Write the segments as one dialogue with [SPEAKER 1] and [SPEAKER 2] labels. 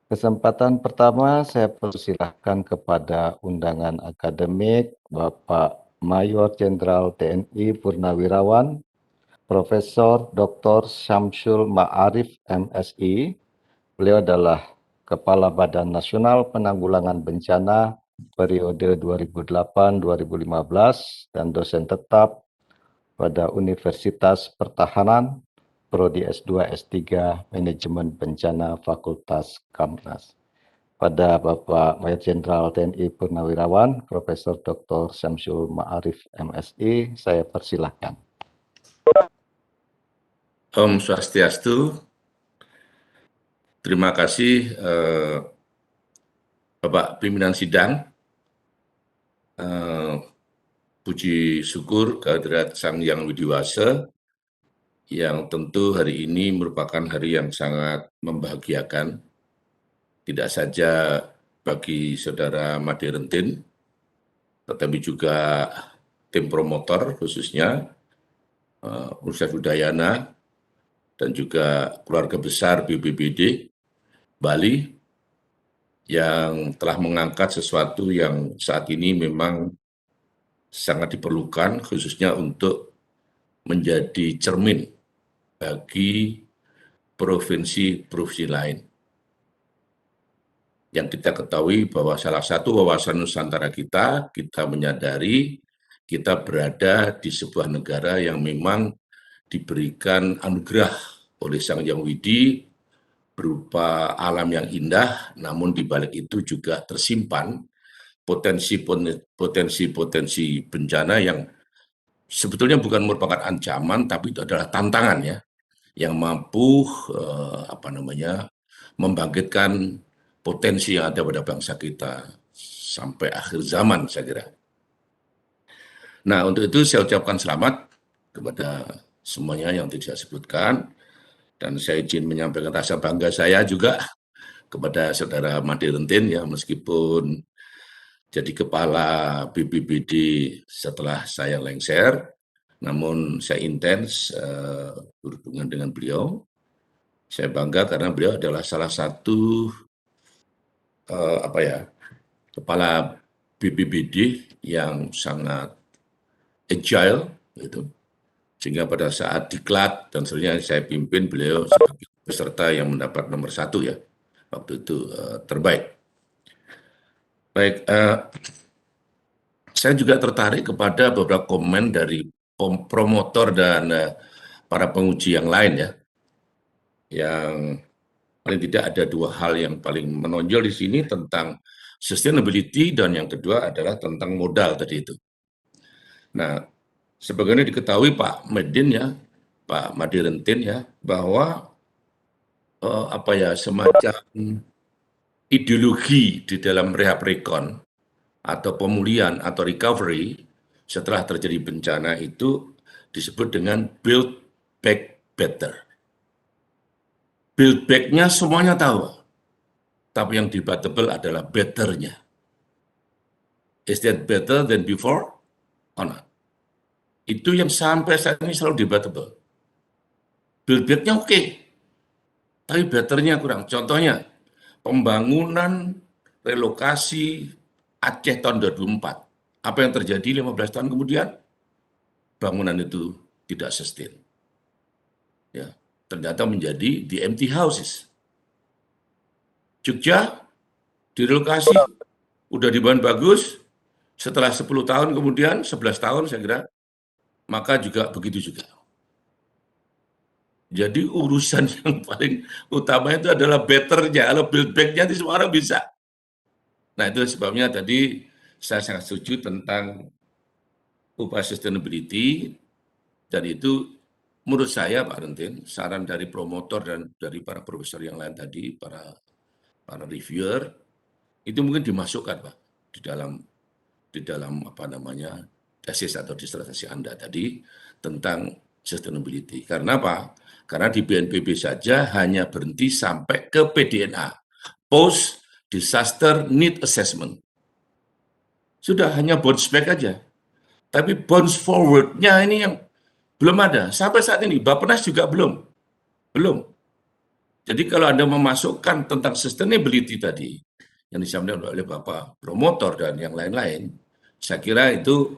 [SPEAKER 1] Kesempatan pertama saya persilahkan kepada undangan akademik Bapak Mayor Jenderal TNI Purnawirawan Profesor Dr. Syamsul Ma'arif MSI. Beliau adalah Kepala Badan Nasional Penanggulangan Bencana periode 2008-2015 dan dosen tetap pada Universitas Pertahanan, Prodi S2 S3 Manajemen Bencana Fakultas Kamnas. Pada Bapak Mayor Jenderal TNI Purnawirawan Profesor Dr. Syamsul Ma'arif MSI, saya persilahkan.
[SPEAKER 2] Om Swastiastu, terima kasih Bapak Pimpinan Sidang, puji syukur kehadirat Sang Yang Widiwasa, yang tentu hari ini merupakan hari yang sangat membahagiakan, tidak saja bagi Saudara Made Rentin, tetapi juga tim promotor khususnya, Universitas Udayana, dan juga keluarga besar BPBD Bali, yang telah mengangkat sesuatu yang saat ini memang sangat diperlukan, khususnya untuk menjadi cermin bagi provinsi-provinsi lain. Yang kita ketahui bahwa salah satu wawasan Nusantara kita menyadari kita berada di sebuah negara yang memang diberikan anugerah oleh Sang Hyang Widi berupa alam yang indah, namun di balik itu juga tersimpan potensi-potensi bencana yang sebetulnya bukan merupakan ancaman, tapi itu adalah tantangan ya, yang mampu membangkitkan potensi yang ada pada bangsa kita sampai akhir zaman, saya kira. Nah, untuk itu saya ucapkan selamat kepada semuanya yang tidak saya sebutkan, dan saya izin menyampaikan rasa bangga saya juga kepada Saudara Made Rentin ya, meskipun jadi kepala BPBD setelah saya lengser, namun saya intens berhubungan dengan beliau. Saya bangga karena beliau adalah salah satu kepala BPBD yang sangat agile, gitu. Sehingga pada saat diklat dan seterusnya saya pimpin, beliau sebagai peserta yang mendapat nomor 1 ya, waktu itu terbaik. Baik, saya juga tertarik kepada beberapa komen dari promotor dan para penguji yang lain ya, yang paling tidak ada dua hal yang paling menonjol di sini tentang sustainability, dan yang kedua adalah tentang modal tadi itu. Nah, sebagaimana diketahui Pak Medin ya, Pak Made Rentin ya, bahwa semacam ideologi di dalam rehab recon atau pemulihan atau recovery setelah terjadi bencana itu disebut dengan build back better. Build back-nya semuanya tahu, tapi yang debatable adalah better-nya. Is that better than before or not? Itu yang sampai saat ini selalu debatable. Build back-nya oke, tapi better-nya kurang. Contohnya, pembangunan relokasi Aceh tahun 2004. Apa yang terjadi 15 tahun kemudian? Bangunan itu tidak sustain. Ya, ternyata menjadi the empty houses. Jogja direlokasi, udah dibangun bagus, setelah 10 tahun kemudian, 11 tahun saya kira, maka juga begitu juga. Jadi urusan yang paling utama itu adalah better-nya, kalau build back-nya itu semua orang bisa. Nah, itu sebabnya tadi saya sangat setuju tentang upaya sustainability, dan itu menurut saya Pak Rentin, saran dari promotor dan dari para profesor yang lain tadi, para reviewer, itu mungkin dimasukkan Pak di dalam tesis atau disertasi Anda tadi tentang sustainability. Karena apa? Karena di BNPB saja hanya berhenti sampai ke PDNA, Post Disaster Need Assessment. Sudah hanya bounce back aja. Tapi bounce forward-nya ini yang belum ada. Sampai saat ini, Bappenas juga belum. Jadi kalau Anda memasukkan tentang sustainability tadi, yang disampaikan oleh Bapak promotor dan yang lain-lain, saya kira itu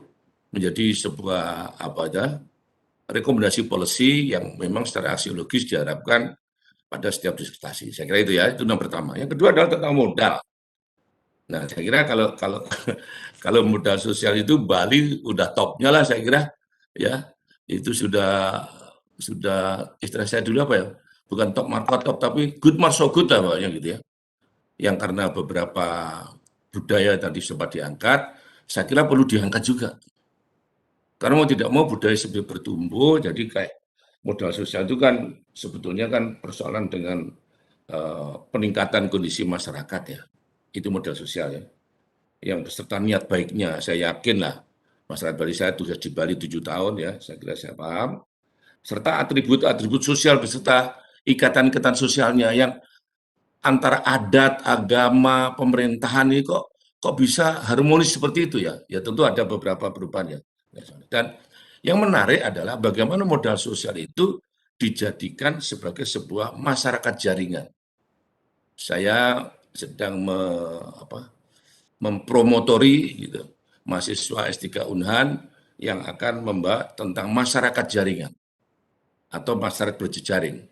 [SPEAKER 2] menjadi sebuah rekomendasi policy yang memang secara aksiologis diharapkan pada setiap disertasi. Saya kira itu ya, itu yang pertama. Yang kedua adalah tentang modal. Nah, saya kira kalau kalau kalau modal sosial itu Bali udah topnya lah saya kira ya. Itu sudah istilah saya dulu apa ya? Bukan top market top tapi good mar so good lah Pak, gitu ya. Yang karena beberapa budaya tadi sempat diangkat, saya kira perlu diangkat juga. Karena mau tidak mau budaya sebelum bertumbuh, jadi kayak modal sosial itu kan sebetulnya kan persoalan dengan peningkatan kondisi masyarakat ya. Itu modal sosial ya. Yang beserta niat baiknya, saya yakin lah masyarakat Bali, saya tugas di Bali 7 tahun ya, saya kira saya paham. Serta atribut-atribut sosial beserta ikatan-ikatan sosialnya yang antara adat, agama, pemerintahan ini kok bisa harmonis seperti itu ya? Ya tentu ada beberapa perubahan ya. Dan yang menarik adalah bagaimana modal sosial itu dijadikan sebagai sebuah masyarakat jaringan. Saya sedang mempromotori gitu, mahasiswa S3 Unhan yang akan membahas tentang masyarakat jaringan atau masyarakat berjejaring.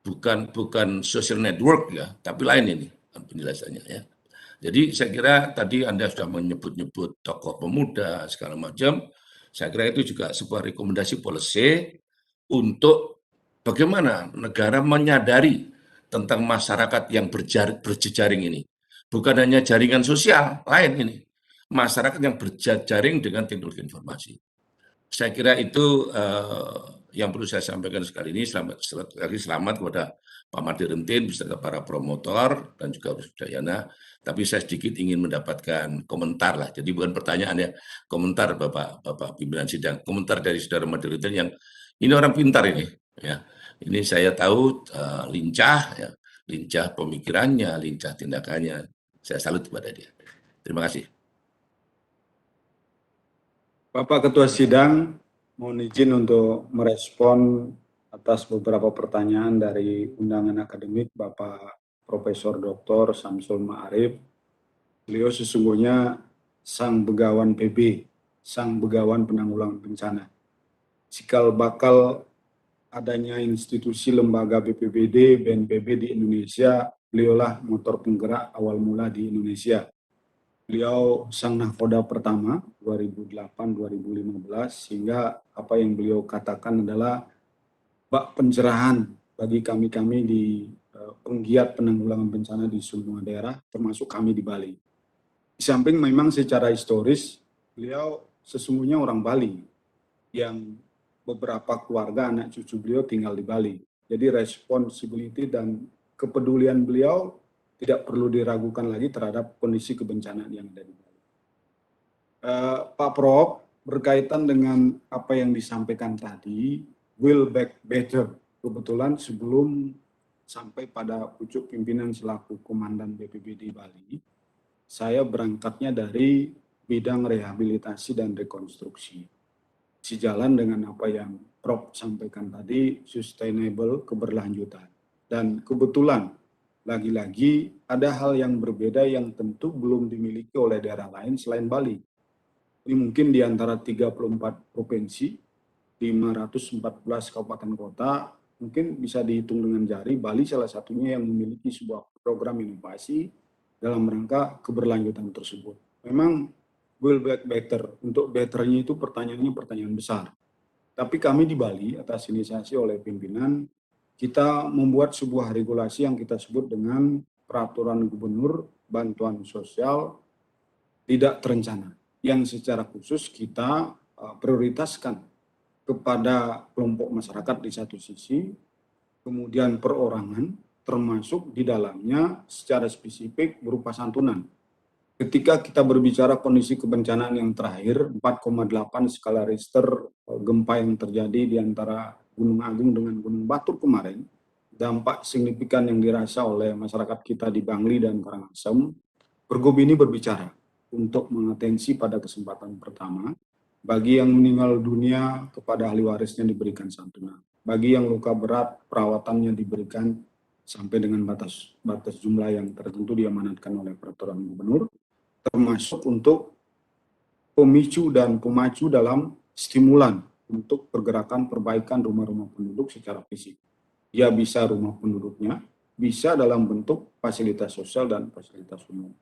[SPEAKER 2] Bukan social network ya, tapi lain ini penjelasannya ya. Jadi saya kira tadi Anda sudah menyebut-nyebut tokoh pemuda segala macam. Saya kira itu juga sebuah rekomendasi policy untuk bagaimana negara menyadari tentang masyarakat yang berjejaring ini. Bukan hanya jaringan sosial, lain ini. Masyarakat yang berjejaring dengan teknologi informasi. Saya kira itu yang perlu saya sampaikan sekali ini. Selamat kepada Pak Made Rentin beserta para promotor dan juga Dayana. Tapi saya sedikit ingin mendapatkan komentar lah. Jadi bukan pertanyaan ya, komentar Bapak pimpinan sidang, komentar dari saudara Made Rentin yang ini orang pintar ini. Ya, ini saya tahu lincah, ya, lincah pemikirannya, lincah tindakannya. Saya salut kepada dia. Terima kasih.
[SPEAKER 3] Bapak Ketua Sidang, mohon izin untuk merespon atas beberapa pertanyaan dari undangan akademik Bapak Profesor Dr. Samsul Ma'arif. Beliau sesungguhnya sang begawan PB, sang begawan penanggulangan bencana. Cikal bakal adanya institusi lembaga BPBD, BNPB di Indonesia, beliaulah motor penggerak awal mula di Indonesia. Beliau sang nahkoda pertama 2008-2015 sehingga apa yang beliau katakan adalah bak pencerahan bagi kami di penggiat penanggulangan bencana di semua daerah termasuk kami di Bali. Di samping memang secara historis beliau sesungguhnya orang Bali yang beberapa keluarga anak cucu beliau tinggal di Bali. Jadi responsibility dan kepedulian beliau tidak perlu diragukan lagi terhadap kondisi kebencanaan yang ada di Bali. Pak Prof, berkaitan dengan apa yang disampaikan tadi, will back better. Kebetulan sebelum sampai pada pucuk pimpinan selaku Komandan BPBD Bali, saya berangkatnya dari bidang rehabilitasi dan rekonstruksi. Sejalan dengan apa yang Prof sampaikan tadi, sustainable, keberlanjutan. Dan kebetulan lagi-lagi ada hal yang berbeda yang tentu belum dimiliki oleh daerah lain selain Bali. Ini mungkin di antara 34 provinsi, 514 kabupaten kota, mungkin bisa dihitung dengan jari, Bali salah satunya yang memiliki sebuah program inovasi dalam rangka keberlanjutan tersebut. Memang will back better, untuk betternya itu pertanyaannya pertanyaan besar. Tapi kami di Bali atas inisiasi oleh pimpinan, kita membuat sebuah regulasi yang kita sebut dengan peraturan gubernur bantuan sosial tidak terencana, yang secara khusus kita prioritaskan kepada kelompok masyarakat di satu sisi, kemudian perorangan, termasuk di dalamnya secara spesifik berupa santunan. Ketika kita berbicara kondisi kebencanaan yang terakhir, 4,8 skala Richter gempa yang terjadi di antara Gunung Agung dengan Gunung Batur kemarin, dampak signifikan yang dirasa oleh masyarakat kita di Bangli dan Karangasem, Pergub ini berbicara untuk mengatensi pada kesempatan pertama, bagi yang meninggal dunia kepada ahli warisnya diberikan santunan, bagi yang luka berat perawatannya diberikan sampai dengan batas jumlah yang tertentu diamanatkan oleh peraturan gubernur, termasuk untuk pemicu dan pemacu dalam stimulan untuk pergerakan perbaikan rumah-rumah penduduk secara fisik. Ya bisa rumah penduduknya, bisa dalam bentuk fasilitas sosial dan fasilitas umum.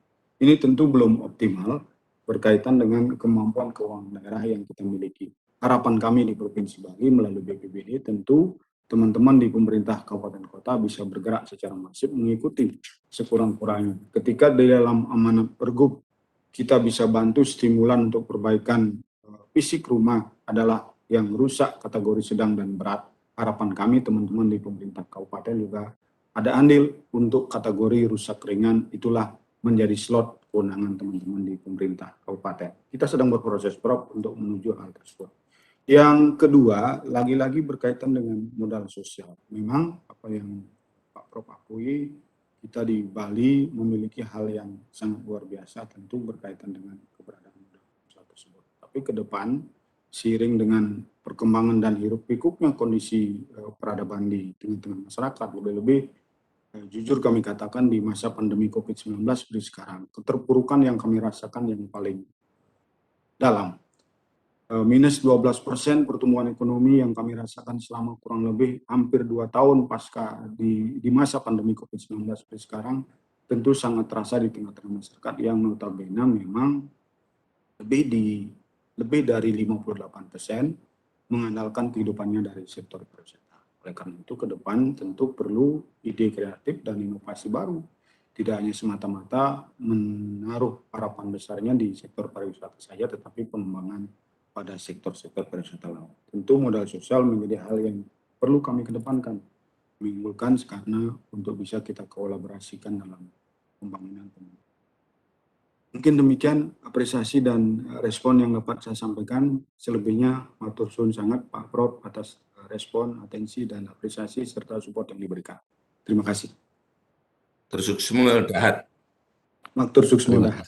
[SPEAKER 3] Ini tentu belum optimal berkaitan dengan kemampuan keuangan daerah yang kita miliki. Harapan kami di Provinsi Bali melalui BPBD tentu teman-teman di pemerintah kabupaten kota bisa bergerak secara masif mengikuti sekurang-kurangnya. Ketika di dalam amanat Pergub kita bisa bantu stimulan untuk perbaikan fisik rumah adalah yang rusak kategori sedang dan berat. Harapan kami teman-teman di pemerintah kabupaten juga ada andil untuk kategori rusak ringan, itulah menjadi slot kewenangan teman-teman di pemerintah kabupaten. Kita sedang berproses Prof untuk menuju hal tersebut. Yang kedua, lagi-lagi berkaitan dengan modal sosial. Memang apa yang Pak Prof akui, kita di Bali memiliki hal yang sangat luar biasa tentu berkaitan dengan keberadaan modal sosial tersebut. Tapi ke depan, seiring dengan perkembangan dan hiruk pikuknya kondisi peradaban di tengah-tengah masyarakat, lebih-lebih jujur kami katakan di masa pandemi COVID-19 seperti sekarang, keterpurukan yang kami rasakan yang paling dalam. Minus 12% pertumbuhan ekonomi yang kami rasakan selama kurang lebih hampir 2 tahun pasca di masa pandemi COVID-19 seperti sekarang, tentu sangat terasa di tengah-tengah masyarakat yang notabene memang lebih dari 58% mengandalkan kehidupannya dari sektor pariwisata. Oleh karena itu ke depan tentu perlu ide kreatif dan inovasi baru. Tidak hanya semata-mata menaruh harapan besarnya di sektor pariwisata saja, tetapi pengembangan pada sektor-sektor pariwisata lain. Tentu modal sosial menjadi hal yang perlu kami kedepankan, menimbulkan karena untuk bisa kita kolaborasikan dalam pembangunan. Mungkin demikian apresiasi dan respon yang dapat saya sampaikan. Selebihnya matur suwun sangat Pak Prof atas respon, atensi dan apresiasi serta support yang diberikan. Terima kasih.
[SPEAKER 2] Terus semua dahat.
[SPEAKER 3] Matur suksmo dahat.